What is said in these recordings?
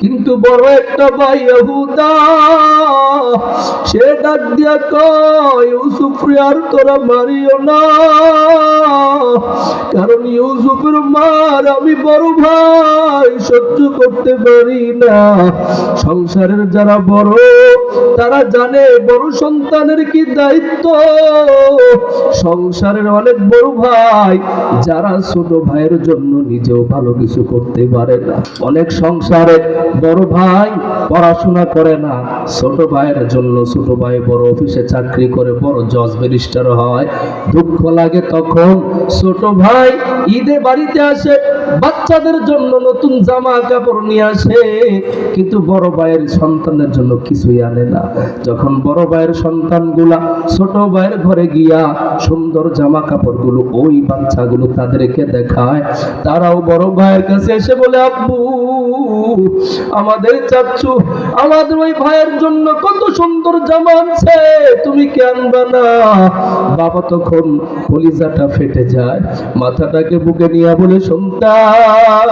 কিন্তু বড় একটা ভাই ইহুদা, সে ডাক দিয়া কয়, ইউসুফ আর তোরা মারিও না, কারণ ইউসুফের মার আমি বড় ভাই সহ্য করতে পারি না। সংসারের যারা বড় তারা জানে বড় সন্তানের কি দায়িত্ব। সংসারের অনেক বড় ভাই যারা ছোট ভাইয়ের জন্য নিজেও ভালো কিছু করতে পারে না। অনেক সংসারে বড় ভাই পড়াশোনা করে না, ছোট ভাইয়ের জন্য ছোট ভাই বড় অফিসে চাকরি করে, বড় জজ ব্যারিস্টার হয়। দুঃখ লাগে তখন ছোট ভাই ঈদে বাড়িতে আসে, বাচ্চাদের জন্য নতুন জামা কাপড় নিয়ে আসে, কিন্তু বড় ভাইয়ের সন্তানের জন্য কিছুই আনে না। যখন বড় ভাইয়ের সন্তানগুলা ছোট ভাইয়ের ঘরে গিয়া সুন্দর জামা কাপড়গুলো ওই বাচ্চাগুলো তাদেরকে দেখায়, তারাও বড় ভাইয়ের কাছে এসে বলে, আব্বু আমাদের চাচ্চু আমাদের ওই ভাইয়ের জন্য কত সুন্দর জামা আনছে, তুমি কি আনবা না? বাবা তখন কলিজাটা ফেটে যায়, মাথাটাকে বুকে নিয়ে বলে, সন্তান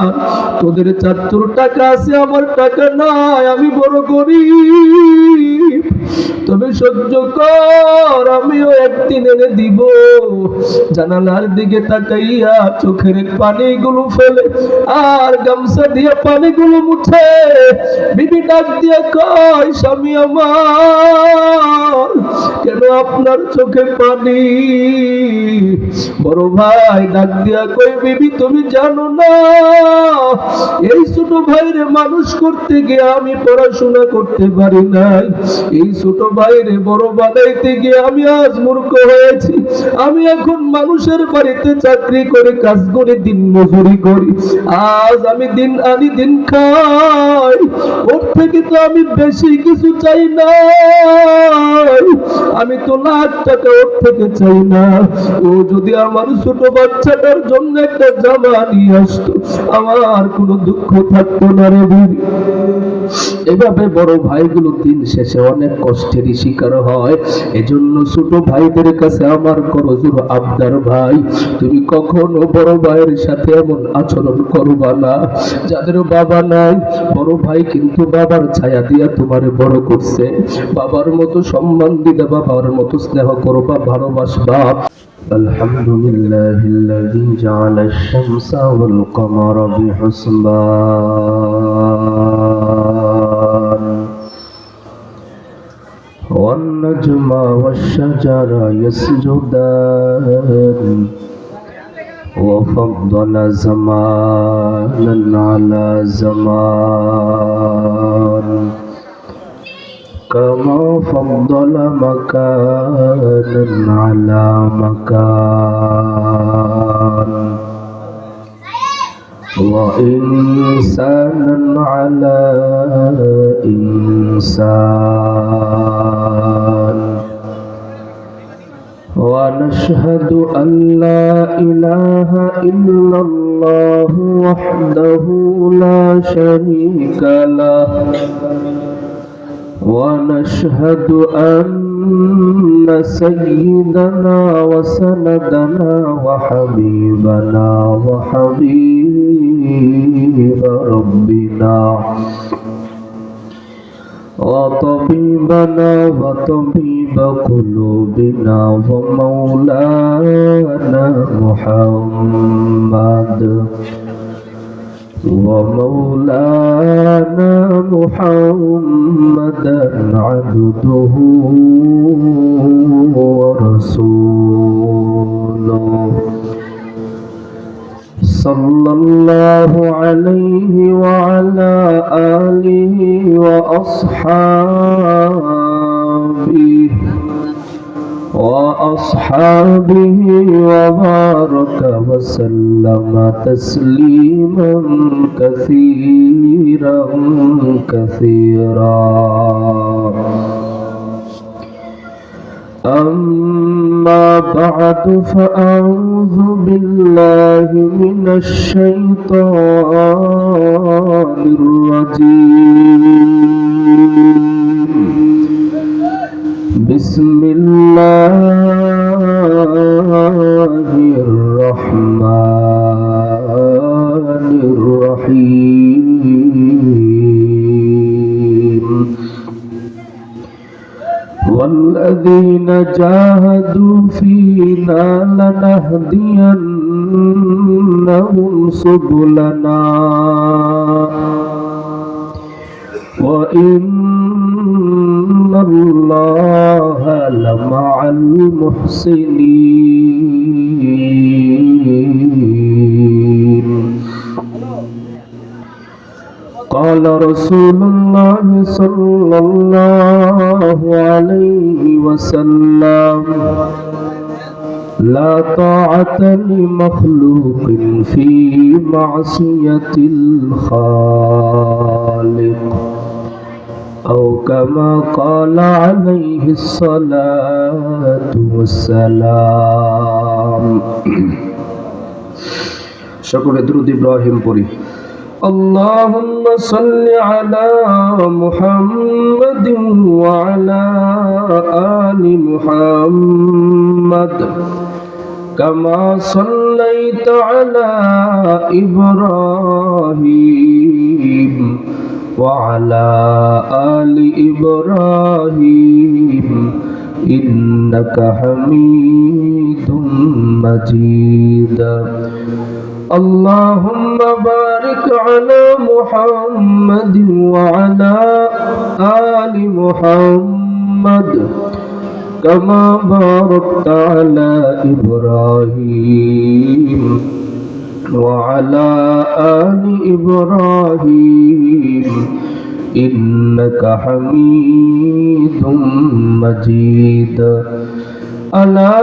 তোদের চাচ্চুর টাকা আছে, আমার টাকা নাই, আমি বড় গরিব, তবে সহ্য কর, আমিও একদিন এনে দিব। জানালার দিকে তাকাইয়া চোখের পানিগুলো ফেলে আর গামছা দিয়ে পানিগুলো মুছে বিবি ডাক দিয়ে কয়, স্বামী আমার, কেন আপনার চোখে পানি? বড় ভাই ডাক দিয়া কই, বিবি তুমি জানো না, এই ছোট ভাইরে মানুষ করতে গিয়ে আমি পড়াশোনা করতে পারি নাই, এই ছোট ভাইরে বড় বানাইতে গিয়ে আমি আজ মূর্খ হয়েছি। আমি এখন মানুষের বাড়িতে চাকরি করে কাজ করে দিন মজুরি করি, আজ আমি দিন আনি দিন খাই, ওর থেকে তো আমি বেশি কিছু চাই না, আমি তো লাখ টাকা ওর থেকে চাই না। ও যদি আমার ছোট বাচ্চাটার জন্য একটা জামা নিয়ে আসতো, আমার কোনো দুঃখ থাকতো না রে বিবি। এভাবে বড় ভাইগুলো দিন শেষে অনেক কষ্টেরই শিকার হয়। এজন্য ছোট ভাইদের কাছে আমার করজোর আবদার, ভাই তুমি কখনো বড় ভাইয়ের সাথে এমন আচরণ করবা না। যাদের বাবা নাই, বড় ভাই কিন্তু বাবার ছায়া দিয়া তোমারে বড় করছে, বাবার মতো সম্মান দিবা, বাবার মতো স্নেহ করবা, ভালোবাসবা। আলহামদুলিল্লাহিল্লাযী জাআলাশ শামসা ওয়াল কমারা বিহুসবান ওয়ান নাজমা ওয়াশ-শাজারা ইয়াসজুদান وفضل زمانا على زمان كما فضل مكانا على مكان وإنسانا على إنسان ونشهد أن لا إله إلا الله وحده لا شريك له ونشهد أن سيدنا وسندنا وحبيبنا وحبيب ربنا وطبيبنا وطبيب قلوبنا ومولانا محمد عبده ورسوله صلى الله عليه وعلى آله وأصحابه وبارك وسلم تسليما كثيرا كثيرا أما بعد فأعوذ بالله من الشيطان الرجيم بسم الله الرحمن الرحيم والذين جاهدوا فينا لنهدينهم سبلنا وإن الله لمع المحسنين. قال رسول الله صلى الله عليه وسلم لا طاعة لمخلوق في معصية الخالق أو كما قال عليه الصلاة والسلام. সকলে দুরূদ ইব্রাহিম পড়ি। اللهم صل على محمد وعلى آل محمد كما صليت على إبراهيم وعلى آل إبراهيم إنك حميد مجيد. اللهم بارك على محمد وعلى آل محمد كما باركت على إبراهيم وعلى آل إبراهيم إنك حميد مجيد. ألا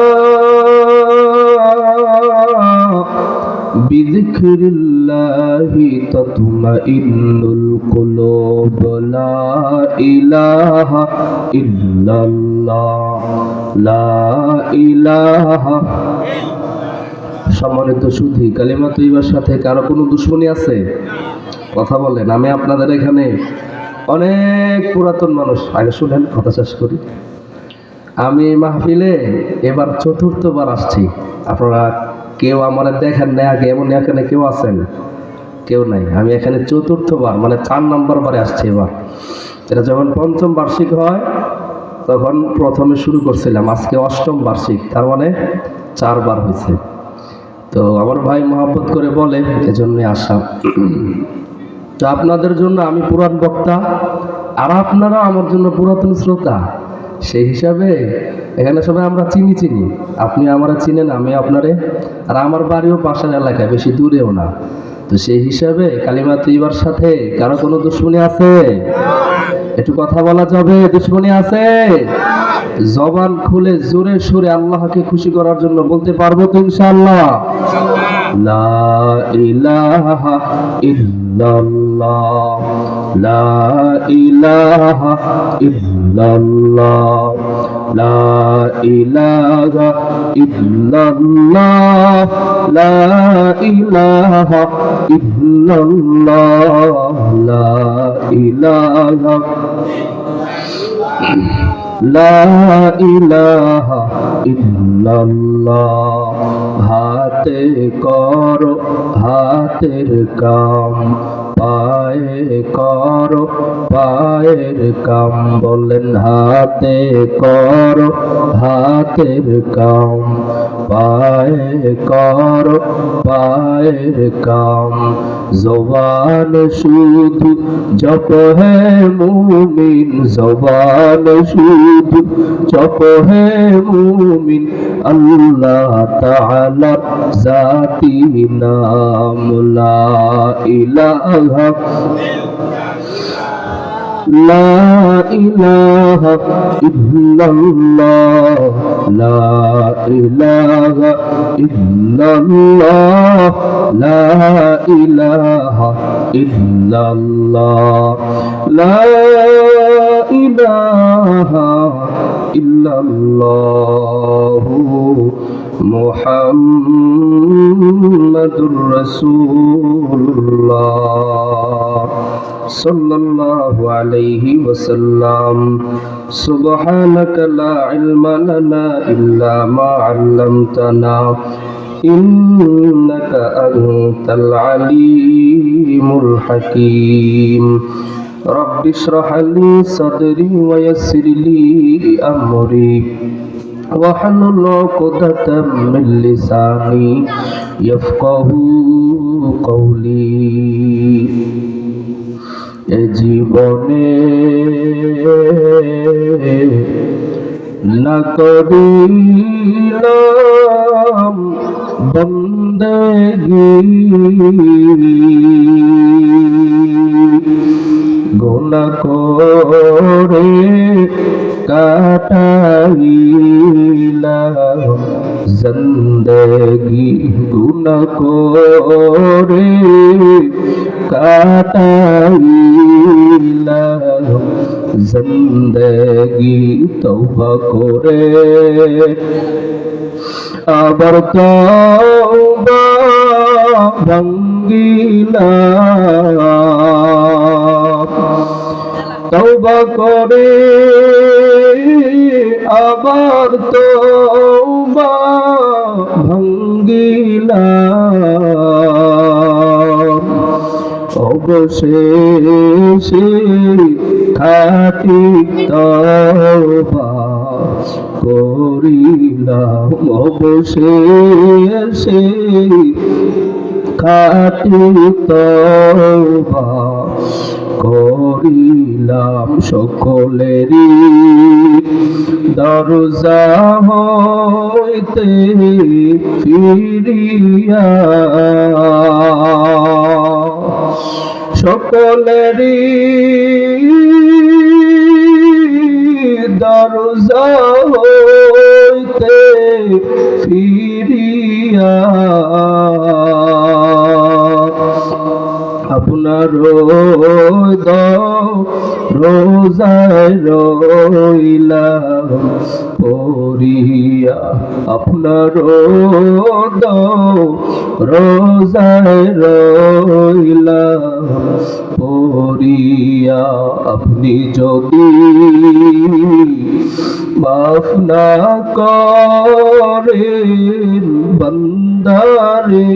بذكر الله تطمئن القلوب لا إله إلا الله لا إله. সম্মানিত সুধী, কালিমা তৈয়বার সাথে কারো কোনো দুশ্মনী আছে? কথা বলেন। আমি আপনাদের এখানে অনেক পুরাতন মানুষ, আগে শুনেন কথা শেষ করি। আমি মাহফিলে এবার চতুর্থবার আসছি। আপনারা কেউ আমার দেখেন না আগে, এমন এখানে কেউ আছেন? কেউ নাই। আমি এখানে চতুর্থবার, মানে 4 নম্বর বারে আসছি এবার। এটা যখন 5ম বার্ষিক হয় তখন প্রথমে শুরু করছিলাম, আজকে 8ম বার্ষিক, তার মানে 4 বার হয়েছে। তো আমার ভাই মহব্বত করে বলে, এজন্যই আসা। তো আপনাদের জন্য আমি পুরান বক্তা, আর আপনারা আমার জন্য পুরাতন শ্রোতা। সেই হিসাবে এখানে সবাই আমরা চিনি। আপনি আমারা চিনেন, আমি আপনারে। আর আমার বাড়িও পাশের এলাকায়, বেশি দূরেও না। তো সেই হিসাবে কালিমা তৈয়বার সাথে কারো কোনো দুশ্মনী আছে? একটু কথা বলা যাবে? দুশ্মনী আছে? জবান খুলে জোরে সুরে আল্লাহকে খুশি করার জন্য বলতে পারবো তো ইনশাআল্লাহ? লা ইলাহা ইল্লাল্লাহ লা ইলাহা ইল্লাল্লাহ লা ইলাহা ইল্লাল্লাহ লা ইলাহা ইল্লাল্লাহ লা ইলাহা লা ইলাহা ইল্লাল্লাহ। হাতে করো হাতের কাম, পায়ে করো পায়ের কাম। বলেন হাতে করো হাতের কাম, পায়ে করো পায়ের কাম। জবান শুধু জপ হে মুমিন, জবান শুধু জপ হে মুমিন। আল্লাহ তাআলা জাতি নাম লা ইলাহা লা ইলাহা ইল্লাল্লাহ লা ইলাহা ইল্লাল্লাহ লা ইলাহা ইল্লাল্লাহ লা ইলাহা ইল্লাল্লাহ মুহাম্মাদুর রাসূলুল্লাহ সাল্লাল্লাহু আলাইহি ওয়াসাল্লাম। সুবহানাকা লা ইলমা লানা ইল্লা মা 'আল্লামতানা ইন্নাকা আনতাল আলিমুল হাকীম। رب اشرح لي صدري ويسر لي أمري واحلل عقدة من لساني يفقهوا قولي এ জীবনে না করিলাম বন্দেগী গুনাহ করে কাটাইলাম জিন্দেগি গুনাহ করে কাটাইলাম জিন্দেগি তওবা করে আবার তওবা ভাঙ্গিলাম তওবা করে আবার তওবা ভাঙ্গিলাম অবশেষে খাঁটি তওবা করিলাম অবশেষে খাঁটি তওবা করিলাম সকলেরই দরজা হইতে ফিরিয়া সকলেরই দরজা হইতে ফিরিয়া আপনার রোজায় রইলাম পড়িয়া আপনার রোজায় রইলাম পড়িয়া আপনি যদি মাফ না করেন বান্দারে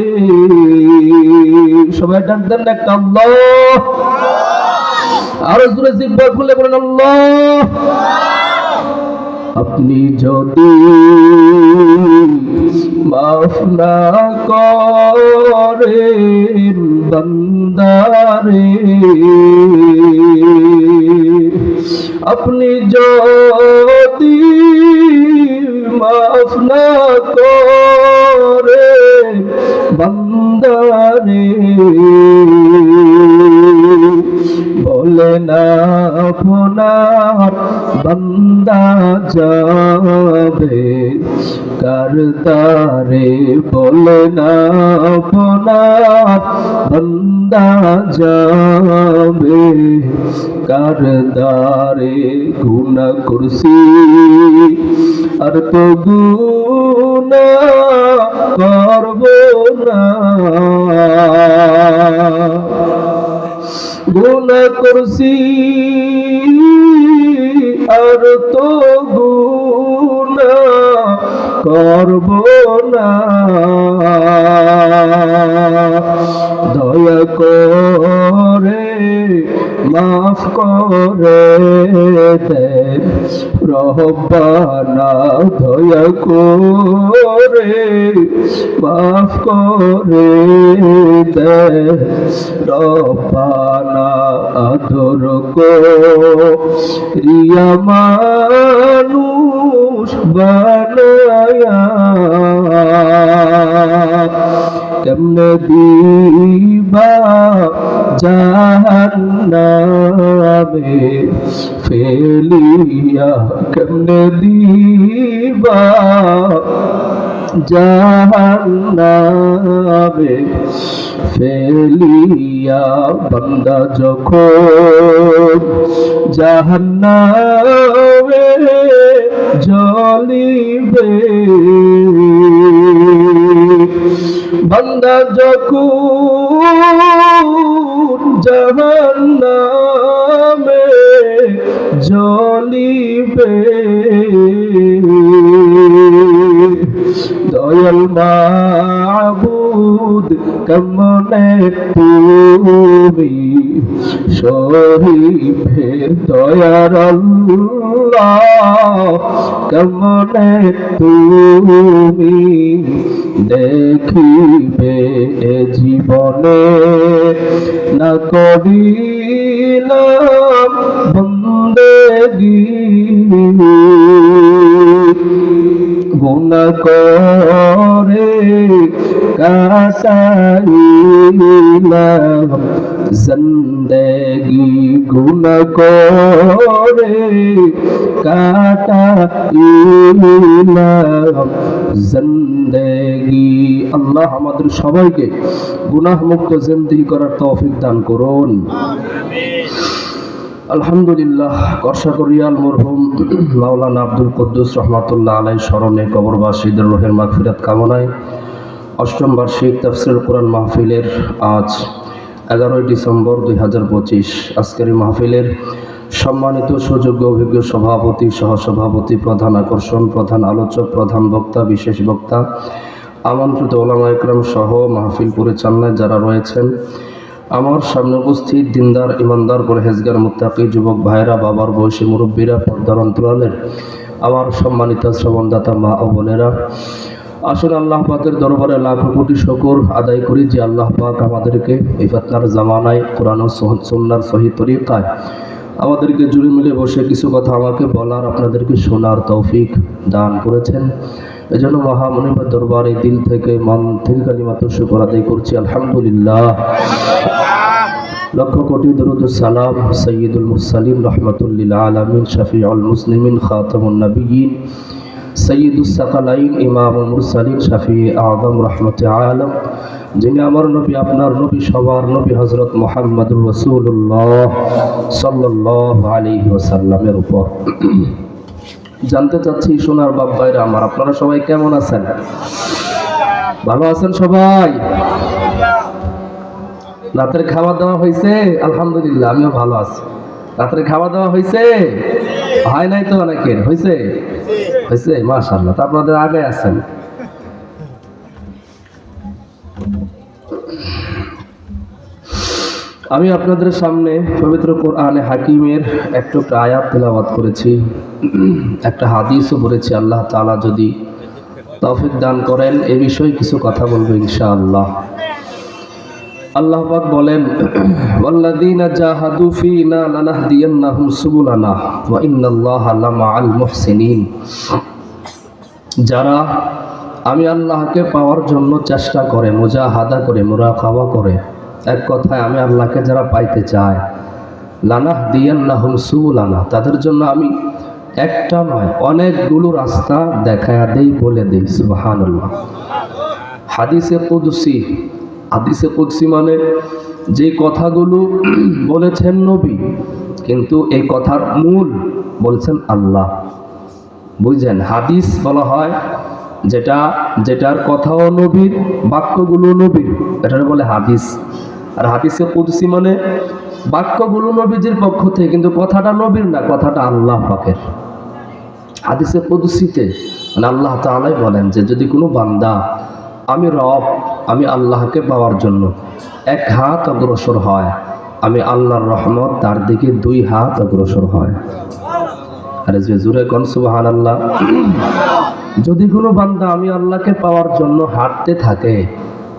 সবাই ডাক দেন একটা আল্লাহ আরো জোরে জিহ্বা খুলে বলেন আল্লাহ আপনি যদি মাফ না করেন বান্দারে আপনি যদি মাফ না করেন বান্দারে বলে না আপনার বান্দা যাবে কারদারে বলে না আপনার বান্দা যাবে কারদারে গুনাহ করছি আর তো গুনাহ করব না গুনাহ করছি আর তো গুনাহ করব না দয়া করে মাফ করে দেন রব্বানা দয়া করে মাফ করে দেন রব্বানা আদর করিয়া মানুষ বানায়া কেমনে দিবা জাহান্নামে ফেলিয়া কেমনে দিবা জাহান্নামে ফেলিয়া বান্দা যখন জাহান্নামে জ্বলিবে বান্দা যখন জাহান্নামে জ্বলিবে দয়াল মাবুদ কেমনে তুমি শরীফের দয়ার আল্লাহ কেমনে তুমি দেখিবে এ জীবনে না করিলাম বন্দেগী গুনাহ করে কাসাইলাম জিন্দেগি গুনাহ করে কাটাইলাম জিন্দেগি। আল্লাহ আমাদের সবাইকে গুনাহ মুক্ত জিন্দেগি করার তৌফিক দান করুন। আলহামদুলিল্লাহ। করশাকরিয়াল মরহুম মাওলানা আব্দুল কুদ্দুস রহমাতুল্লাহ আলাইহি স্মরণে কবরবাসীদের রুহের মাগফিরাত কামনায় অষ্টম বার্ষিক তাফসীরুল কুরআন মাহফিলের আজ 11 ডিসেম্বর 2025 আজকের এই মাহফিলের সম্মানিত সুযোগ্য অভিজ্ঞ সভাপতি, সহসভাপতি, প্রধান আকর্ষণ, প্রধান আলোচক, প্রধান বক্তা, বিশেষ বক্তা, আমন্ত্রিত ওলামা ইকরাম সহ মাহফিল পরিচালনায় যারা রয়েছেন, আমার সামনে উপস্থিত দিনদার, ইমানদার, পরহেজগার, মুত্তাকি যুবক ভাইরা, বাবার বয়সী মুরব্বীরা, পর্দার অন্তরালের আমার সম্মানিত শ্রবণদাতা মা ও বোনেরা, আসুন আল্লাহ পাকের দরবারে লাখো কোটি শুকর আদায় করি যে আল্লাহ পাক আমাদেরকে এই ফিতনার জামানায় কোরআন ও সুন্নাহর সহি তরিকায় আমাদেরকে জুড়ে মিলে বসে কিছু কথা আমাকে বলার, আপনাদেরকে শোনার তৌফিক দান করেছেন। এজন্য মহামনিবের দরবারে দিল থেকে মন থেকে কালিমাতুর শুকর আদায় করছি আলহামদুলিল্লাহ। লক্ষ কোটি দরুদ ও সালাম সাইয়্যিদুল মুরসালিন রাহমাতুল লিল আলামিন শাফিউল মুসলিমিন খাতামুন নবিয়্যিন সৈয়দুস সাকালাইন ইমামুল মুরসালিন শাফি আযম রাহমাতে আলম, যিনি আমার নবী, আপনার নবী, সবার নবী হযরত মুহাম্মদুর রাসূলুল্লাহ সাল্লাল্লাহু আলাইহি ওয়াসাল্লামের উপর। জানতে চাচ্ছি সোনার বাপ ভাইরা আমার, আপনারা সবাই কেমন আছেন? ভালো আছেন সবাই? রাতের খাওয়া দাওয়া হয়েছে? আলহামদুলিল্লাহ, আমিও ভালো আছি। রাতের খাওয়া দাওয়া হয়েছে? হয় নাই তো অনেকের? হয়েছে? হয়েছে, মাশাআল্লাহ। তা আপনাদের আগে আছেন। আমি আপনাদের সামনে পবিত্র কোরআনে হাকিমের একটা আয়াত তেলাওয়াত করেছি, একটা হাদিসও পড়েছি। আল্লাহ তাআলা যদি তৌফিক দান করেন এই বিষয়ে কিছু কথা বলবো ইনশাআল্লাহ। আল্লাহ পাক বলেন, ওয়াল্লাযীনা জাহাদু ফীনা লানাহদিয়ান্নাহুম সুবুলানা ওয়া ইন্নাল্লাহা লামাআল মুহসিনিন। যারা আমি আল্লাহকে পাওয়ার জন্য চেষ্টা করে, মুজাহাদা করে, মুরাকাবা করে, এক কথায় আমি আল্লাহকে যারা পাইতে চায়, লানাহদিয়ান্নাহুম সুবুলানা, তাদের জন্য আমি একটা নয় অনেকগুলো রাস্তা দেখায়া দেই, বলে দেই। সুবহানাল্লাহ। হাদিসে কুদসি, হাদিসে কুদসি মানে যে কথাগুলো বলেছেন নবী, কিন্তু এই কথার মূল বলছেন আল্লাহ। বুঝছেন? হাদিস বলা হয় যেটার কথাও নবীর, বাক্যগুলো নবীর, এটার বলে হাদিস। আর হাদিসে কুদসি মানে বাক্যগুলো নবীজির পক্ষ থেকে, কিন্তু কথাটা নবীর না, কথাটা আল্লাহ পাকের। হাদিসে কুদসিতে মানে আল্লাহ তাআলাই বলেন যে যদি কোনো বান্দা আমি রব, আমি আল্লাহকে পাওয়ার জন্য এক হাত অগ্রসর হয়, আমি আল্লাহর রহমত তার দিকে 2 হাত অগ্রসর হয়। আরে যে জোরে কোন সুবহানাল্লাহ। যদি কোনো বান্দা আমি আল্লাহকে পাওয়ার জন্য হাঁটতে থাকে,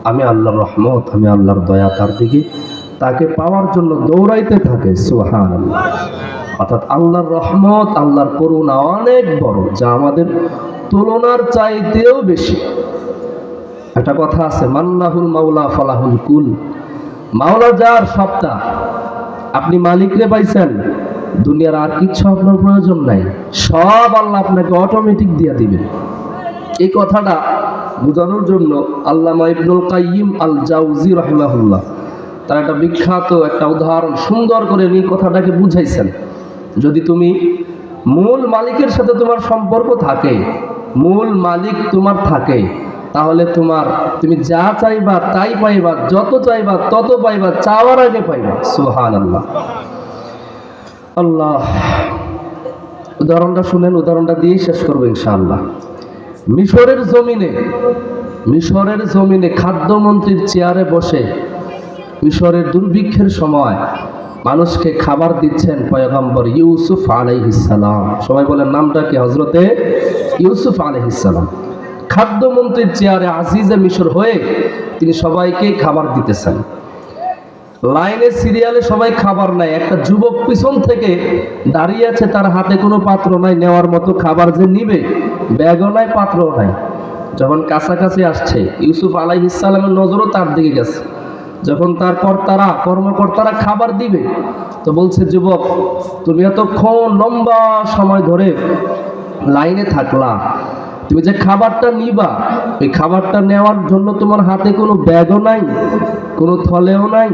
আমি আল্লাহর রহমত, আমি আল্লাহর দয়া তার দিকে, তাকে পাওয়ার জন্য দৌড়াইতে থাকে। সুবহানাল্লাহ। অর্থাৎ আল্লাহর রহমত, আল্লাহর করুণা অনেক বড়, যা আমাদের তুলনার চাইতেও বেশি। একটা কথা আছে, মান্নাহুল মাওলা ফালাহুল কুল। মাওলা যার সবটা, আপনি মালিকরে পাইছেন, দুনিয়ার আর কিছু আপনার প্রয়োজন নাই, সব আল্লাহ আপনাকে অটোমেটিক দিয়ে দিবেন। এই কথাটা বোঝানোর জন্য আল্লামা ইবনুল কাইয়িম আল জাওজি রাহিমাহুল্লাহ তার একটা বিখ্যাত একটা উদাহরণ সুন্দর করে এই কথাটাকে বুঝাইছেন। যদি তুমি মূল মালিকের সাথে তোমার সম্পর্ক থাকে, মূল মালিক তোমার থাকে, তাহলে তুমি যা চাইবা তাই পাইবা, যত চাইবা তত পাইবা, চাওয়ার আগে পাইবা। সুবহানাল্লাহ। আল্লাহ, উদাহরণটা শুনেন, উদাহরণটা দিয়ে শেষ করবো ইনশাআল্লাহ। মিশরের জমিনে খাদ্যমন্ত্রীর চেয়ারে বসে মিশরের দুর্ভিক্ষের সময় মানুষকে খাবার দিচ্ছেন পয়গম্বর ইউসুফ আলাইহিস সালাম। সবাই বলেন নামটা কি? হযরতে ইউসুফ আলাইহিস সালাম। খাদ্যমন্ত্রীর চেয়ারে আজিজে মিশর হয়ে তিনি সবাইকে খাবার দিতেছেন। লাইনে সিরিয়ালে সবাই খাবার নাই, একটা যুবক পিছন থেকে দাঁড়িয়ে আছে, তার হাতে কোনো পাত্র নাই, নেওয়ার মতো খাবার যে নিবে, ব্যাগও নাই, পাত্রও নাই। যখন কাছাকাছি আসছে, ইউসুফ আলাইহিস সালামের নজরও তার দিকে গেছে। যখন তার কর্মকর্তারা খাবার দিবে, তো বলছে, যুবক তুমি এতক্ষণ লম্বা সময় ধরে লাইনে থাকলা, তুমি যে খাবারটা নিবা, ওই খাবারটা নেওয়ার জন্য তোমার হাতে কোনো ব্যাগও নাই, কোনো থলেও নাই,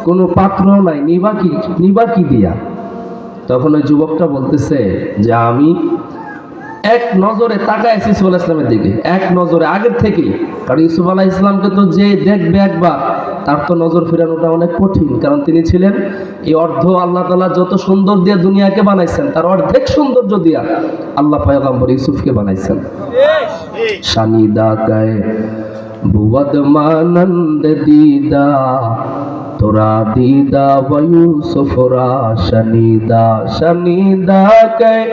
কোনো পাত্রও নাই, নিবা কি দিয়া? তখন ওই যুবকটা বলতেছে যে আমি এক নজরে তাকায় আছি ইউসুফ আলাইহিস সালামের দিকে, এক নজরে, আগের থেকেই। কারণ ইউসুফ আলাইহিস সালামকে তো যে দেখবে একবার, তার তো নজর ফেরানোটা অনেক কঠিন। কারণ তিনি ছিলেন এই আল্লাহ তাআলা যত সুন্দর দিয়ে দুনিয়াকে বানাইছেন, তার অর্ধেক সৌন্দর্য দিয়া আল্লাহ পয়গম্বর ইউসুফকে বানাইছেন। শানিদা গায়ে বুবদ মানন্দ দিদা তোরা দিদা ইউসুফরা শানিদা গায়ে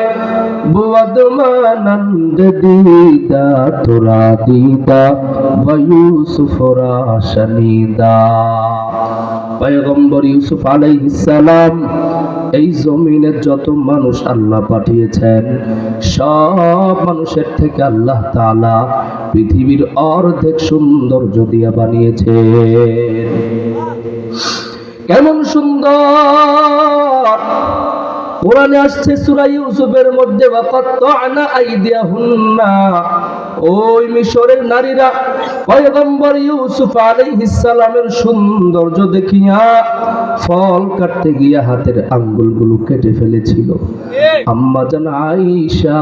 বুবদ মানন্দ দিদা তোরা দিদা ইউসুফরা শানিদা। পয়গম্বর ইউসুফ আলাইহিস সালাম এই জমিনের যত মানুষ আল্লাহ পাঠিয়েছেন, সব মানুষের থেকে আল্লাহ তাআলা পৃথিবীর অর্ধেক সৌন্দর্য দিয়া বানিয়েছেন। কেমন সুন্দর! কোরআনে আসছে সূরা ইউসুফের মধ্যে, ওয়াকাত্তা'না আইদিয়াহুন্না, ওই মিশরের নারীরা পয়গম্বর ইউসুফ আলাইহিস সালামের সৌন্দর্য দেখিয়া ফল কাটতে গিয়া হাতের আঙ্গুলগুলো কেটে ফেলেছিল। আম্মা জান আয়েশা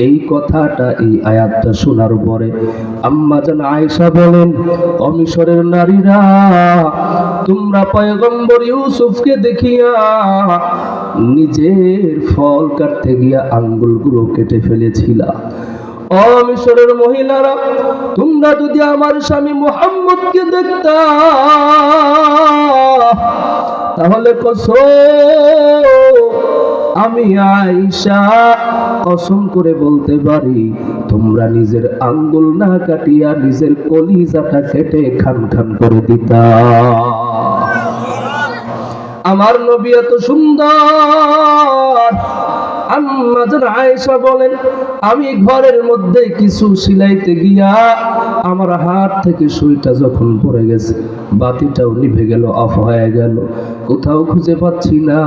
এই কথাটা, এই আয়াতটা শোনার পরে আম্মা জান আয়েশা বলেন, ও মিশরের নারীরা, তোমরা পয়গম্বর ইউসুফকে দেখিয়া নিজের ফল কাটতে গিয়া আঙ্গুলগুলো কেটে ফেলেছিলা। ও মিশরের মহিলারা, তোমরা যদি আমার স্বামী মুহাম্মদকে দেখতা, তাহলে আমি আয়েশা কসম করে বলতে পারি, তোমরা নিজের আঙ্গুল না কাটিয়া নিজের কলিজাটা কেটে খান খান করে দিতা। আমার নবী এত সুন্দর। আম্মা জান আয়েশা বলেন, আমি ঘরের মধ্যে কিছু সিলাইতে গিয়া আমার হাত থেকে সুইটা যখন পড়ে গেছে, বাতিটাও নিভে গেল, অফ হয়ে গেল, কোথাও খুঁজে পাচ্ছি না।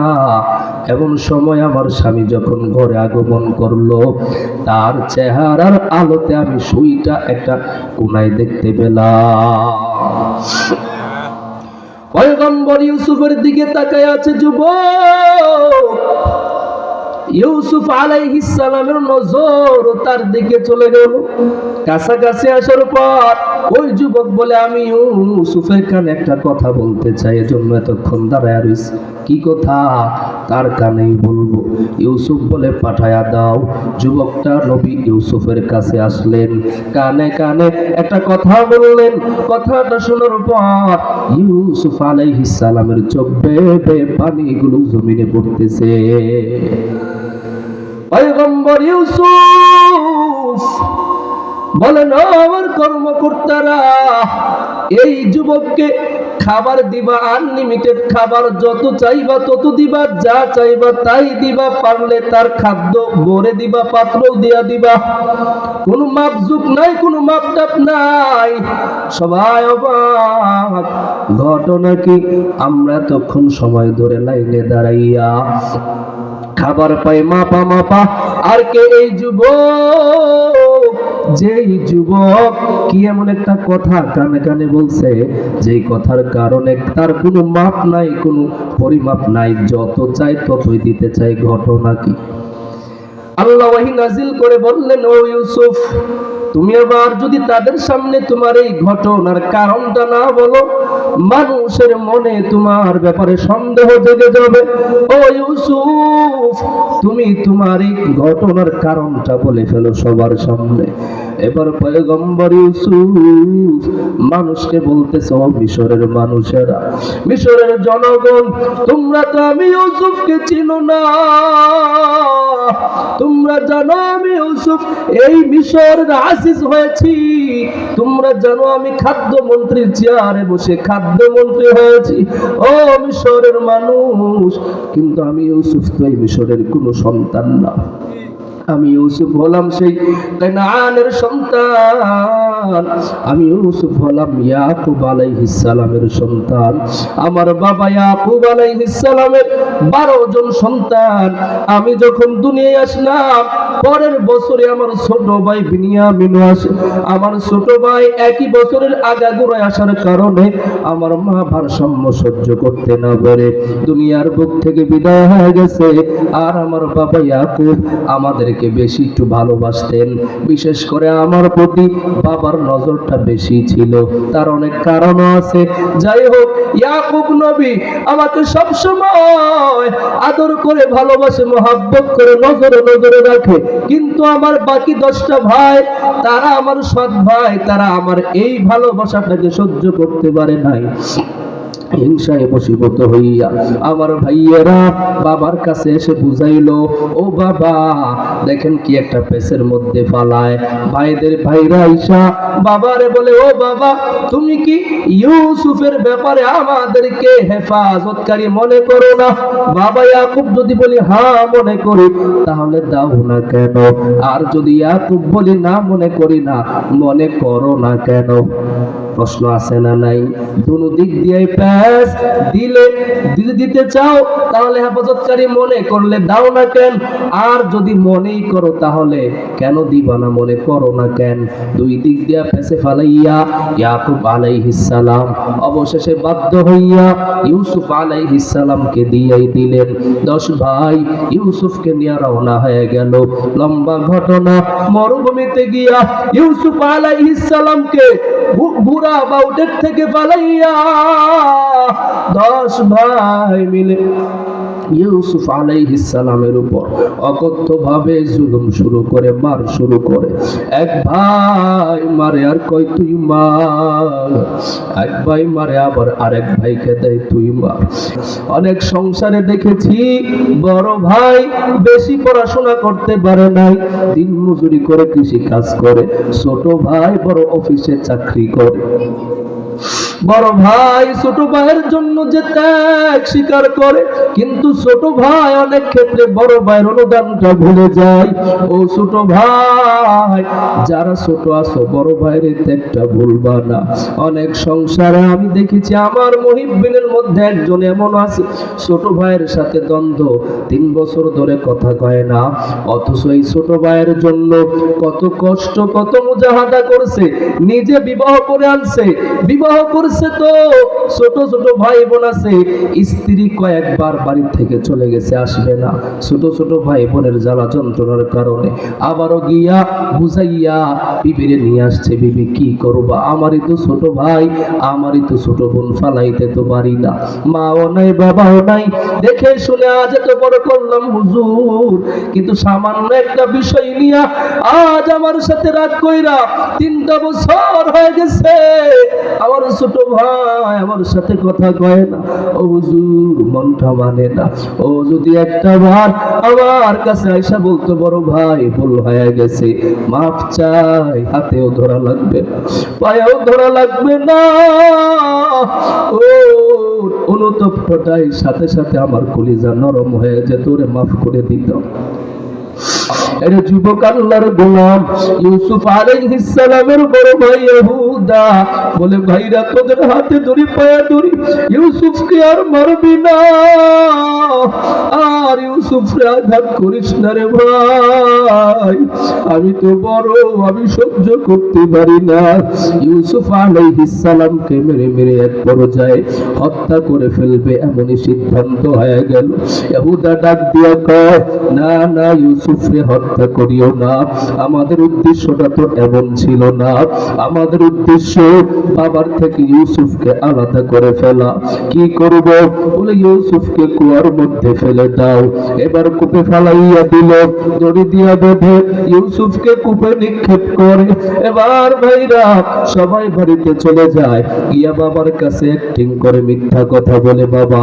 এমন সময় আমার স্বামী যখন ঘরে আগমন করলো, তার চেহারার আলোতে আমি সুইটা একটা কোনায় দেখতে পেলাম। পয়গম্বর ইউসুফের দিকে তাকায় আছে যুবক। ইউসুফ আলাইহিস সালামের নজর তার দিকে চলে গেল। কাছাকাছি আসার পর ওই যুবক বলে, আমি ইউসুফের কানে একটা কথা বলতে চাই, এজন্য এতক্ষণ দাঁড়ায় রইছি। কি কথা? তার কানেই বলবো। ইউসুফ বলে, পাঠায়া দাও। যুবকটা নবী ইউসুফের কাছে আসলেন, কানে কানে একটা কথা বললেন। কথাটা শোনার পর ইউসুফ আলাইহিস সালামের চোখ বেয়ে বেয়ে পানিগুলো জমিনে পড়তেছে। পয়গম্বর ইউসুফ বলেন, আমার কর্মকর্তারা এই যুবককে খাবার দিবা, আনলিমিটেড খাবার, যত চাইবা তত দিবা, যা চাইবা তাই দিবা, পারলে তার খাদ্য ভরে দিবা, পাত্রও দিয়া দিবা, কোনো মাপজুক নাই, কোনো মাপটাপ নাই। সবাই অবাক। ঘটনা কি? আমরা তখন সময় ধরে লাইনে দাঁড়াইয়া খাবার পাই মাপা মাপা, আর কে এই যুবক, যেই যুবক কি এমন একটা কথা কানে কানে বলছে, যেই কথার কারণে তার কোনো মাপ নাই, কোনো পরিমাপ নাই, যত চাই ততই দিতে চাই। ঘটনা কি? আল্লাহ ওহী নাজিল করে বললেন, ও ইউসুফ, তুমি আবার যদি তাদের সামনে তোমার এই ঘটনার কারণটা না বলো, মানুষের মনে তোমার ব্যাপারে সন্দেহ জেগে যাবে। ও ইউসুফ, তুমি তোমার এই ঘটনার কারণটা বলে ফেলো সবার সামনে। এবার পয়গম্বর ইউসুফ মানুষকে বলতেছে, ও মিশরের মানুষেরা, মিশরের জনগণ, তোমরা তো আমি ইউসুফকে চিনো না। তোমরা জানো আমি ইউসুফ এই মিশরের আসিস হয়েছি। তোমরা জানো আমি খাদ্যমন্ত্রীর চেয়ারে বসে খাদ্যমন্ত্রী হয়েছি। ও মিশরের মানুষ, কিন্তু আমি ইউসুফ তো এই মিশরের কোনো সন্তান না। আমি ইউসুফ হলাম সেই কানানের সন্তান। আমি ইউসুফ হলাম ইয়াকুব আলাইহিস সালামের সন্তান। আমার বাবা ইয়াকুব আলাইহিস সালামের 12 জন সন্তান। আমি যখন দুনিয়ায় আসলাম, পরের বছরে আমার ছোট ভাই বিনিয়ামিন আসে। আমার ছোট ভাই একই বছরের আগাগোড়ায় আসার কারণে আমার মা ভারসাম্য সহ্য করতে না পারে দুনিয়ার বুক থেকে বিদায় হয়ে গেছে। আর আমার বাবা ইয়াকুব আমাদের বেশি একটু ভালোবাসতেন। বিশেষ করে আমার প্রতি বাবার নজরটা বেশি ছিল। তার অনেক কারণও আছে। যাই হোক, ইয়াকুব নবী আমাকে সব সময় আদর করে, ভালোবাসে, মহব্বত করে, নজরে নজরে রাখে। কিন্তু আমার বাকি 10টা ভাই, তারা আমার সৎ ভাই, তারা আমার এই ভালোবাসাটাকে সহ্য করতে পারে নাই। হিংসায় বশীভূত হইয়া আমার ভাইয়েরা বাবার কাছে এসে বুঝাইলো, ও বাবা দেখেন কি একটা পেছের মধ্যে ফালায়। ভাইরা আইসা বাবারে বলে, ও বাবা তুমি কি ইউসুফের ব্যাপারে আমাদেরকে হেফাজতকারী মনে করো না? বাবা ইয়াকুব যদি বলি হ্যাঁ মনে করি, তাহলে দাও না কেন? আর যদি ইয়াকুব বলি না মনে করি না, মনে করো না কেন? প্রশ্ন আছে না নাই? দুনো দিক দিয়ে প্যাস দিতে চাও, তাহলে হেফাজতকারী মনে করলে দাও না কেন? আর যদি মনেই করো, তাহলে কেন দিবা না? মনে করো না কেন? দুই দিক দিয়ে প্যাসে ফালাইয়া ইয়াকুব আলাইহিস সালাম অবশেষে বাধ্য হইয়া ইউসুফ আলাইহিস সালামকে দিয়েই দিলেন। 10 ভাই ইউসুফকে নিয়ে রওনা হয়ে গেল। লম্বা ঘটনা। মরুভূমিতে গিয়া ইউসুফ আলাইহিস সালামকে বুড়া বাউটের থেকে পালাইয়া 10 ভাই মিলে ইউসুফ আলাইহিস সালামের উপর অকথ্য ভাবে জুলুম শুরু করে, মার শুরু করে। এক ভাই মারে আর কই তুই মার, এক ভাই মারে আবার আরেক ভাইকে দেয় তুই মার। অনেক সংসারে দেখেছি বড় ভাই বেশি পড়াশোনা করতে পারে নাই, দিন মজুরি করে কৃষি কাজ করে। ছোট ভাই বড় অফিসে চাকরি করে। বড় ভাই ছোট ভাইয়ের জন্য যে ত্যাগ স্বীকার করে, কিন্তু ছোট ভাই অনেক ক্ষেত্রে বড় ভাইয়ের অনুদানটা ভুলে যায়। ও ছোট ভাই, যারা ছোট আছো বড় ভাইয়ের ত্যাগটা ভুলবা না। অনেক সংসারে আমি দেখেছি, আমার মুহিব্বিনের মধ্যে একজন এমন আছে, ছোট ভাইয়ের সাথে দ্বন্দ্ব, 3 বছর ধরে কথা কয় না। অথচ এই ছোট ভাইয়ের জন্য কত কষ্ট, কত মুজাহাদা করছে, নিজে বিবাহ করে আনছে। বিবাহ করছে তো ছোট ছোট ভাই বোন আছে, স্ত্রী কয়েকবার বাড়ি থেকে চলে গেছে, আসবে না। ছোট ছোট ভাই বোনের জ্বালা যন্ত্রণার কারণে আবারও গিয়া বুঝাইয়া বিবিরে নিয়ে আসছে। বিবি কি করবা, আমারই তো ছোট ভাই, আমারই তো ছোট বোন, ফালাইতে তো পারি না। মাও নাই, বাবাও নাই, দেখে শুনে আজ এত বড় করলাম হুজুর, কিন্তু সামান্য একটা বিষয় নিয়ে আজ আমার সাথে রাগ কইরা 3টা বছর হয়ে গেছে। আমার ছোট ভাই আমার সাথে কথা কয় না। ও হুজুর, মনটা মানে না। ও যদি একটা বার আমার কাছে আইসা বলতো, বড় ভাই ভুল হয়ে গেছে, মাফ চাই, হাতেও ধরা লাগবে না, পায়েও ধরা লাগবে না। ও অনুতপ্তটাই সাথে সাথে আমার কলিজা নরম হয়ে যেত, ওরে মাফ করে দিত। এরে যুবক আল্লাহর গোলাম ইউসুফ আলাইহিস সালামের বড় ভাই ইহুদা বলে, ভাইরা তোদের হাতে ধরি, পায়ে ধরি, ইউসুফকে আর মারবি না, আর ইউসুফকে আঘাত করিস না রে ভাই, আমি তো বড়, আমি সহ্য করতে পারি না। ইউসুফ আলাইহিস সালামকে মেরে মেরে এক পর্যায়ে হত্যা করে ফেলবে এমনই সিদ্ধান্ত হয়ে গেল। ইহুদা ডাক দিয়া কয়, না না, ইউসুফকে হত্যা করিও না, আমাদের উদ্দেশ্যটা তো এমন ছিল না। আমাদের উদ্দেশ্য বাবার থেকে ইউসুফকে আলাদা করে ফেলা। কি করব? বলে ইউসুফকে কুয়ার মধ্যে ফেলে দাও। এবার কূপে ফালাইয়া দিল, দড়ি দিয়া বেঁধে ইউসুফকে কূপে নিক্ষেপ করে। এবার ভাইরা সবাই বাড়িতে চলে যায়, গিয়া বাবার কাছে অ্যাক্টিং করে মিথ্যা কথা বলে বাবা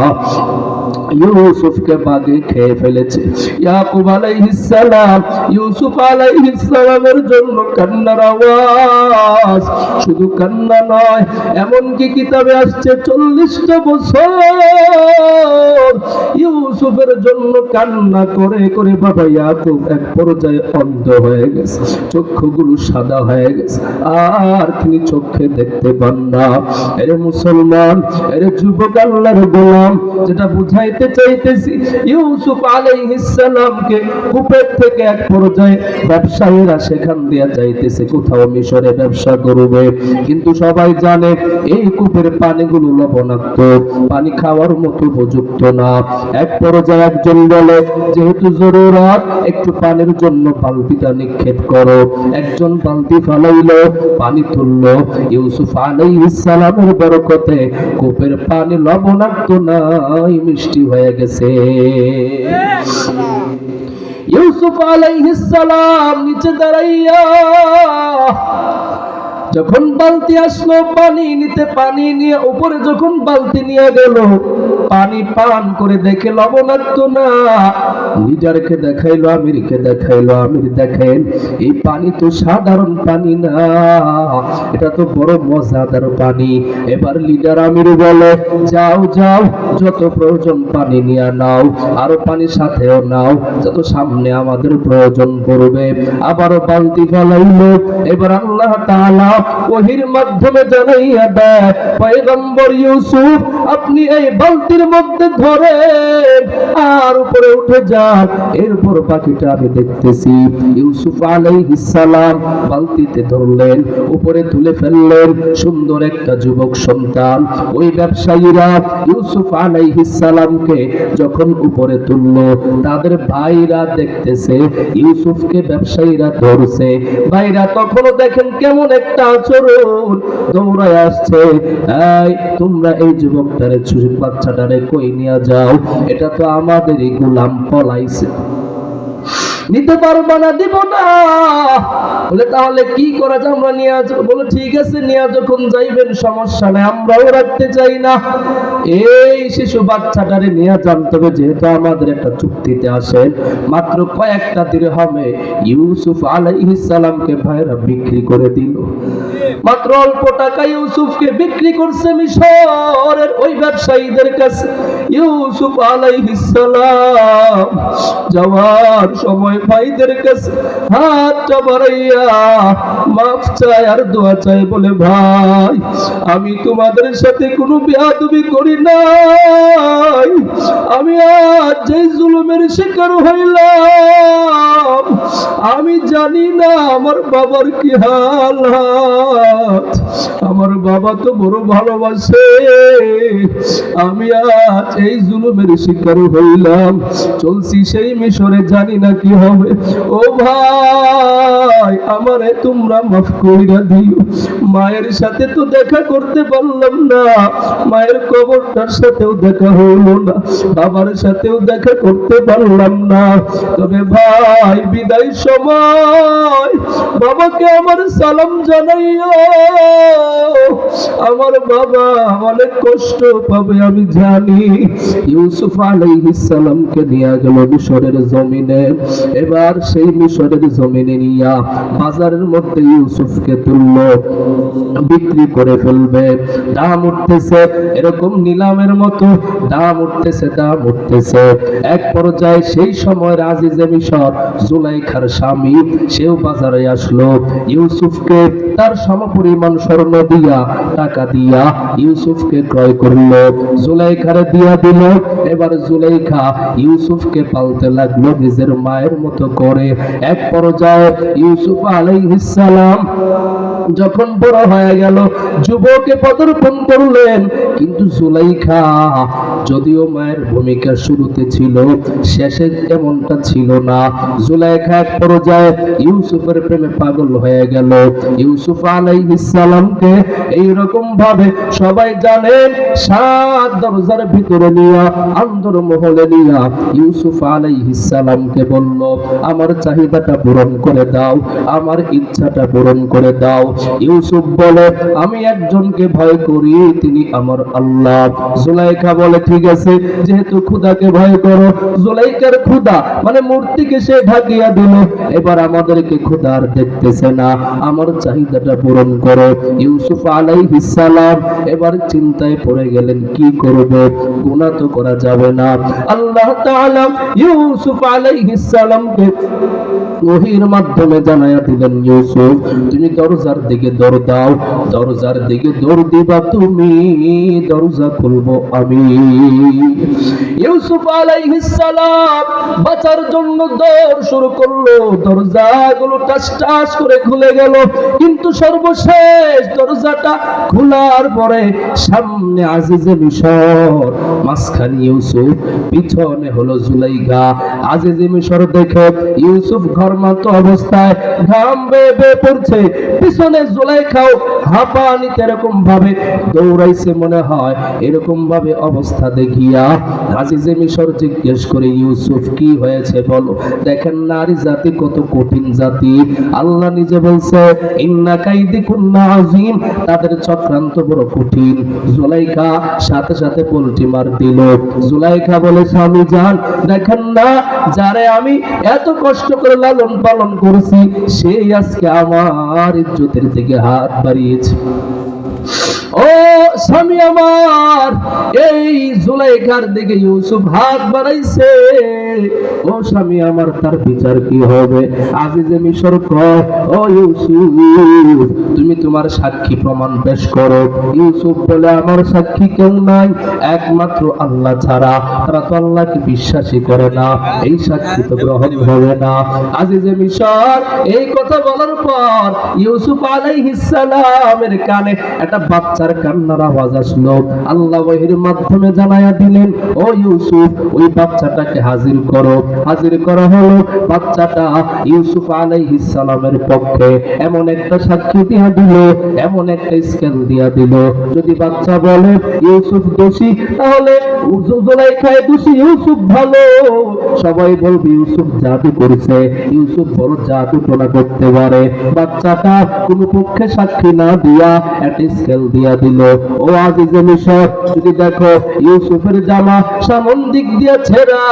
ইউসুফকে বাগে খেয়ে ফেলেছে। ইয়াকুব আলাইহিস সালাম ইউসুফ আলাইহিস সালামের জন্য কান্নার আওয়াজ, শুধু কান্না নয়, এমনকি কিতাবে আসছে 40টা বছর ইউসুফের জন্য কান্না করে করে বাবা ইয়াকুব এক পর্যায়ে অন্ধ হয়ে গেছে, চক্ষুগুলো সাদা হয়ে গেছে, আর তিনি চোখে দেখতে পান না। এরে মুসলমান, এরে যুবক আল্লাহর গোলাম, যেটা বুঝাইতে চাইতেছি, ইউসুফ আলাইহিস সালামকে কূপের থেকে এক পর্যায়ে ব্যবসায়ীরা সেখান দিয়ে যাইতেছে কোথাও মিশরে ব্যবসা করবে, কিন্তু সবাই জানে এই কূপের পানিগুলো লবণাক্ত, পানি খাওয়ার মতো উপযুক্ত না। এক পর্যায়ে একজন বলে, যেহেতু জরুরত, একটু পানির জন্য বালতিটা নিক্ষেপ করো। একজন বালতি ফালাইলো, পানি তুললো, ইউসুফ আলাইহিস সালামের বরকতে কূপের পানি লবণাক্ত নাই, মিষ্টি হয়ে গেছে। ইউসুফ আলাইহিস সালাম নিচে দাঁড়াইয়া যখন বালতি আসলো পানি নিতে, পানি নিয়ে উপরে যখন বালতি নিয়ে গেল, পানি পান করে দেখে লবণাক্ত না। লিডারকে দেখাইলো, আমিরকে দেখাইলো, আমির দেখেন এই পানি তো সাধারণ পানি না, এটা তো বড় মজাদার পানি। এবার লিডার আমির বলে, যাও যাও, যত প্রয়োজন পানি নিয়ে নাও, আরো পানি সাথেও নাও, যত সামনে আমাদের প্রয়োজন পড়বে। আবারও বালতি ফেলাইলো। এবার আল্লাহ তাআলা ওহীর মাধ্যমে জানাইয়া দেয়, পয়গম্বর ইউসুফ, আপনি এই বালতির মধ্যে ধরেন আর উপরে উঠে যান, এরপর বাকিটা আমি দেখতেছি। ইউসুফ আলাইহিস সালাম বালতিতে ধরলেন, উপরে তুলে ফেললেন, সুন্দর একটা যুবক সন্তান। ওই ব্যবসায়ীরা ইউসুফ আলাইহিস সালামকে যখন উপরে তুললো, তাদের ভাইরা দেখতেছে ইউসুফকে ব্যবসায়ীরা ধরছে। ভাইরা তখনও দেখেন কেমন একটা আচরণ, দৌড়ায় আসছে, এই তোমরা এই যুবকটারে, ছোট বাচ্চাটারে কই নিয়ে যাও, এটা তো আমাদেরই গোলাম, পলাইছে, নিতে পারবা না, দিব না। বলে তাহলে কি করা যায়, আমরা নিয়ে আসবো। বলে ঠিক আছে, নিয়ে যখন যাইবেন সমস্যা নাই, আমরাও রাখতে চাই না, এই শিশু বাচ্চাটারে নিয়ে যান। তবে যেহেতু আমাদের একটা চুক্তিতে আসেন, মাত্র কয়েকটা দিরহামে ইউসুফ আলাইহিস সালামকে ভাইরা বিক্রি করে দিল। মাত্র অল্প টাকা ইউসুফকে বিক্রি করছে মিশরের ওই ব্যবসায়ীদের কাছে। ইউসুফ আলাইহিস সালাম যাওয়ার সময় ভাইদের কাছে হাতটা বাড়াইয়া মাফ চাই আর দোয়া চাই, বলে ভাই আমি তোমাদের সাথে কোনো বেয়াদবি করি নাই, আমি আজ যে জুলুমের শিকার হইলাম, আমি জানি না আমার বাবার কি হালাত, আমার বাবা তো বড় ভালোবাসে, আমি আজ এই জুলুমের শিকার হইলাম, চলছি সেই মিশরে, জানি না কি হবে। ও ভাই আমারে তোমরা মাফ কইরা দিও, মায়ের সাথে তো দেখা করতে পারলাম না, মায়ের কবরটার সাথেও দেখা হলো না, বাবার সাথেও দেখা করতে পারলাম না, তবে ভাই বিদায় সময় বাবাকে আমার সালাম জানাইও, আমার বাবা অনেক কষ্ট পাবে আমি জানি। ইউসুফ আলাইহিস সালামকে নিয়ে গেল মিশরের জমিনে। এবার সেই মিশরের জমিনে নিয়া বাজারের মধ্যে ইউসুফকে তুললো, বিক্রি করে ফেলবে। দাম উঠতেছে, এরকম নিলামের মতো দাম উঠতেছে, দাম উঠতেছে। এক পর্যায়ে সেই সময় আজিজে মিশর জুলাইখার স্বামী, সেও বাজারে আসলো, ইউসুফকে তার সমপরিমাণ স্বর্ণ দিয়া, টাকা দিয়া ইউসুফকে ক্রয় করলো, জুলাইখারে দিয়া দিল। এবার জুলাইখা ইউসুফকে পালতে লাগলো নিজের মায়ের মতো করে। এক পর্যায়ে ইউসুফ আলাইহিস সালাম যখন বড় হয়ে গেল, যুবকে পদার্পণ করলেন, কিন্তু জুলাইখা যদিও মায়ের ভূমিকা শুরুতে ছিল, শেষে এমনটা ছিল না। জুলাইখা এক পর্যায়ে ইউসুফের প্রেমে পাগল হয়ে গেল। ইউসুফ ইউসুফ আলাইহিস সালামকে এইরকম ভাবে সবাই জানেন 7 দরজার ভিতরে নিয়া আন্দর মহলে নিয়া ইউসুফ আলাইহিস সালামকে বলল, আমার চাহিদাটা পূরণ করে দাও, আমার ইচ্ছাটা পূরণ করে দাও। ইউসুফ বলে, আমি একজনকে ভয় করি, তিনি আমার আল্লাহ। জুলাইখা বলে, ঠিক আছে, যেহেতু খোদাকে ভয় করো। জুলাইখার খোদা মানে মূর্তিকে সে ঢাকিয়া দিল, এবার আমাদেরকে খোদা আর দেখতেছে না, আমার চাহিদাটা পূরণ করো। ইউসুফ আলাইহিস সালাম এবার চিন্তায় পড়ে গেলেন, কি করব, গুনাহ তো করা যাবে না। আল্লাহ তাআলা ইউসুফ আলাইহিস সালামকে ওহীর মাধ্যমে জানায়া দিলেন, ইউসুফ তুমি দরজার দিকে দৌড় দাও, দরজার দিকে দৌড় দিবা তুমি, দরজা খুলবো আমি। ইউসুফ আলাইহিস সালাম বাঁচার জন্য দৌড় শুরু করলো, দরজাগুলো টাস টাস করে খুলে গেল, কিন্তু সর্বশেষ দরজাটা খোলার পরে সামনে আজিজে মিশর, মাঝখানে ইউসুফ, পিছনে হলো জুলাইখা। আজিজে মিশর দেখে ইউসুফ ঘর্মান্ত অবস্থায় ঘাম বেয়ে বেয়ে পড়ছে, পিছনে জুলাইখাও হাঁপানিতে এরকম ভাবে দৌড়াইছে, মনে হয় এরকম ভাবে অবস্থা দেখিয়া আজিজে মিশর জিজ্ঞেস করে, ইউসুফ কি হয়েছে বলো। দেখেন নারী জাতি কত কঠিন জাতি, আল্লাহ নিজে বলছে, ইন্না কাইদিকুন্না আযীম, তাদের চক্রান্ত বড় কঠিন। জুলাইখা সাথে সাথে পোল্টি মার দিল। জুলাইখা বলে, স্বামী জান, দেখেন না, যারে আমি এত কষ্ট করে লালন পালন করেছি, সেই আজকে আমার ইজ্জতের দিকে হাত বাড়িয়েছে। ও স্বামী আমার, এই জুলাইখার দিকে ইউসুফ হাত বাড়াইছে, ও স্বামী আমার, তার বিচার কি হবে? আজিজে মিশর কয়, ও ইউসুফ তুমি তোমার সাক্ষী প্রমাণ পেশ করো। ইউসুফ বলে, আমার সাক্ষী কেউ নাই একমাত্র আল্লাহ ছাড়া, তারা তো আল্লাহকে বিশ্বাসই করে না, এই সাক্ষী তো গ্রহণ হবে না। আজিজে মিশর এই কথা বলার পর ইউসুফ আলাইহিস সালামের কানে একটা বাচ্চার কান্নার আওয়াজ আসলো। আল্লাহ ওহীর মাধ্যমে জানায়া দিলেন, ও ইউসুফ ওই বাচ্চাটাকে হাজির করো। হাজির করা হলো। বাচ্চাটা ইউসুফ আলাইহিস সালামের পক্ষে এমন একটা সাক্ষী দিয়া দিল, এমন একটা স্কেল দিয়া দিল, যদি বাচ্চা বলে ইউসুফ দোষী, তাহলে জুলাইখায় দোষী, ইউসুফ ভালো। সবাই বলবে ইউসুফ জাদু করেছে, ইউসুফ বড় জাদু টোনা করতে পারে। বাচ্চাটা কোন পক্ষে সাক্ষী না দিয়া একটা স্কেল দিয়া দিল। ও আজিজে মিশর, যদি দেখো ইউসুফের জামা সামন দিক দিয়া ছেঁড়া,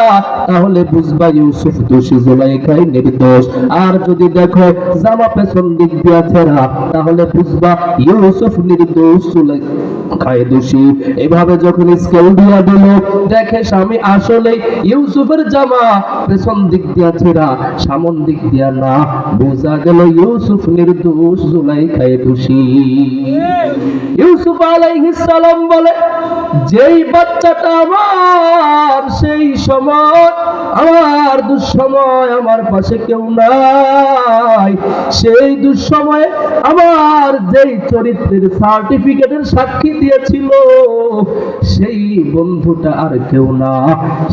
তাহলে বুঝবা ইউসুফ দোষী, জুলাইখায় নির্দোষ। আর যদি দেখো জামা পেছন দিক দিয়া ছেঁড়া, তাহলে বুঝবা ইউসুফ নির্দোষ, জুলাইখায় দোষী। এভাবে যখন স্কেল দিয়া দিল, দেখে স্বামী আসলে ইউসুফের জামা পেছন দিক দিয়া ছেঁড়া, সামন দিক দিয়া না, বোঝা গেল ইউসুফ নির্দোষ, জুলাইখায় দোষী। ইউসুফ আলাইহিস সালাম বলে, যেই বাচ্চাটা আমার, সেই সময় আমার দুঃসময় আমার পাশে কেউ নাই, সেই দুঃসময়ে আমার যেই চরিত্রের সার্টিফিকেটের সাক্ষী দিয়েছিল, সেই বন্ধুটা আর কেউ না,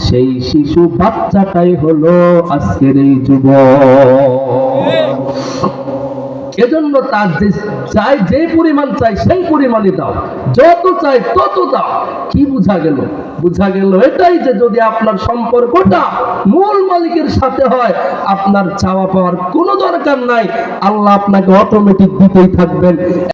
সেই শিশু বাচ্চাটাই হলো আজকের এই যুবক। এজন্য তার যে চাই, যে পরিমাণ চাই সেই পরিমাণই দাও, যত চাই তত দাও। কি বুঝা গেল? বুঝা গেল এটাই যে যদি আপনার সম্পর্কটা মূল মালিকের সাথে হয়, আপনার চাওয়া পাওয়ার কোনো দরকার নাই, আল্লাহ আপনাকে অটোমেটিক দিতেই থাকবেন।